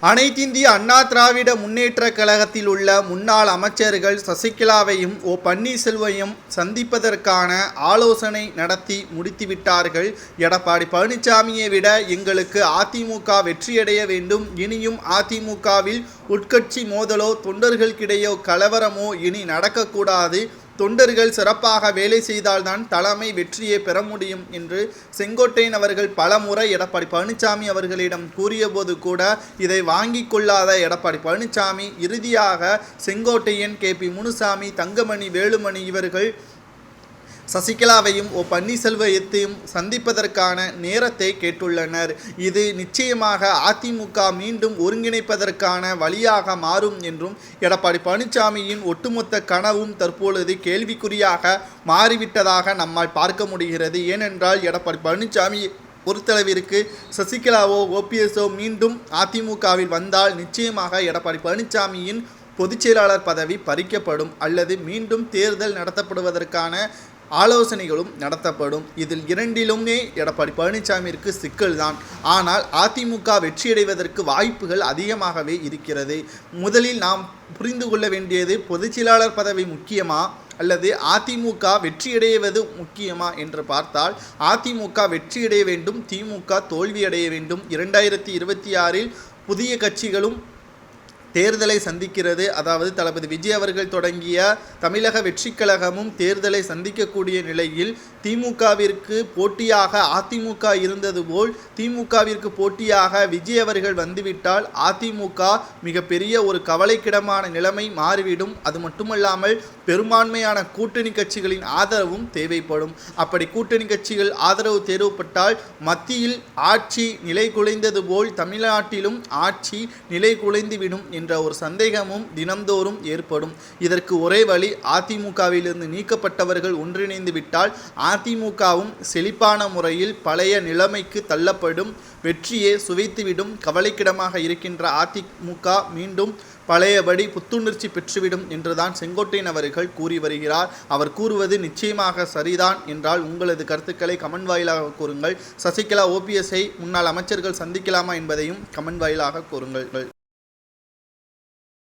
அனைத்திந்திய அண்ணா திராவிட முன்னேற்றக் கழகத்தில் உள்ள முன்னாள் அமைச்சர்கள் சசிகலாவையும் பன்னீர்செல்வமையும் சந்திப்பதற்கான ஆலோசனை நடத்தி முடித்துவிட்டார்கள். எடப்பாடி பழனிசாமியை விட எங்களுக்கு அதிமுக வெற்றியடைய வேண்டும். இனியும் அதிமுகவில் உட்கட்சி மோதலோ தொண்டர்களுக்கிடையோ கலவரமோ இனி நடக்கக்கூடாது. தொண்டர்கள் சிறப்பாக வேலை செய்தால்தான் தலைமை வெற்றியை பெற முடியும் என்று செங்கோட்டையன் அவர்கள் பலமுறை எடப்பாடி பழனிசாமி அவர்களிடம் கூறியபோது கூட இதை வாங்கிக் கொள்ளாத எடப்பாடி பழனிசாமி இறுதியாக செங்கோட்டையன், KP முனுசாமி, தங்கமணி, வேலுமணி இவர்கள் சசிகலாவையும் பன்னீர்செல்வத்தையும் சந்திப்பதற்கான நேரத்தை கேட்டுள்ளனர். இது நிச்சயமாக அதிமுக மீண்டும் ஒருங்கிணைப்பதற்கான வழியாக மாறும் என்றும் எடப்பாடி பழனிசாமியின் ஒட்டுமொத்த கனவும் தற்பொழுது கேள்விக்குறியாக மாறிவிட்டதாக நம்மால் பார்க்க முடிகிறது. ஏனென்றால் எடப்பாடி பழனிசாமி பொறுத்தளவிற்கு சசிகலாவோ OPSஓ மீண்டும் அதிமுகவில் வந்தால் நிச்சயமாக எடப்பாடி பழனிசாமியின் பொதுச்செயலாளர் பதவி பறிக்கப்படும் அல்லது மீண்டும் தேர்தல் நடத்தப்படுவதற்கான ஆலோசனைகளும் நடத்தப்படும். இதில் இரண்டிலுமே எடப்பாடி பழனிசாமிற்கு சிக்கல்தான். ஆனால் அதிமுக வெற்றியடைவதற்கு வாய்ப்புகள் அதிகமாகவே இருக்கிறது. முதலில் நாம் புரிந்து கொள்ள வேண்டியது பொதுச்செயலாளர் பதவி முக்கியமா அல்லது அதிமுக வெற்றியடைவது முக்கியமா என்று பார்த்தால் அதிமுக வெற்றியடைய வேண்டும், திமுக தோல்வியடைய வேண்டும். 2026 புதிய கட்சிகளும் தேர்தலை சந்திக்கிறது. அதாவது தளபதி விஜய் அவர்கள் தொடங்கிய தமிழக வெற்றிக் கழகமும் தேர்தலை சந்திக்கக்கூடிய நிலையில் திமுகவிற்கு போட்டியாக அதிமுக இருந்தது போல் திமுகவிற்கு போட்டியாக விஜய் அவர்கள் வந்துவிட்டால் அதிமுக மிகப்பெரிய ஒரு கவலைக்கிடமான நிலைமை மாறிவிடும். அது மட்டுமல்லாமல் பெரும்பான்மையான கூட்டணி கட்சிகளின் ஆதரவும் தேவைப்படும். அப்படி கூட்டணி கட்சிகள் ஆதரவு தேவைப்பட்டால் மத்தியில் ஆட்சி நிலை குலைந்தது போல் தமிழ்நாட்டிலும் ஆட்சி நிலை குலைந்துவிடும் என்ற ஒரு சந்தேகமும் தினந்தோறும் ஏற்படும். இதற்கு ஒரே வழி அதிமுகவிலிருந்து நீக்கப்பட்டவர்கள் ஒன்றிணைந்து விட்டால் அதிமுகவும் செழிப்பான முறையில் பழைய நிலைமைக்கு தள்ளப்படும், வெற்றியை சுவைத்துவிடும். கவலைக்கிடமாக இருக்கின்ற அதிமுக மீண்டும் பழையபடி புத்துணர்ச்சி பெற்றுவிடும் என்றுதான் செங்கோட்டையன் அவர்கள் கூறி வருகிறார். அவர் கூறுவது நிச்சயமாக சரிதான் என்றால் உங்களது கருத்துக்களை கமெண்ட் வாயிலாக கூறுங்கள். சசிகலா OPSஐ முன்னாள் அமைச்சர்கள் சந்திக்கலாமா என்பதையும் கமெண்ட் வாயிலாக கூறுங்கள்.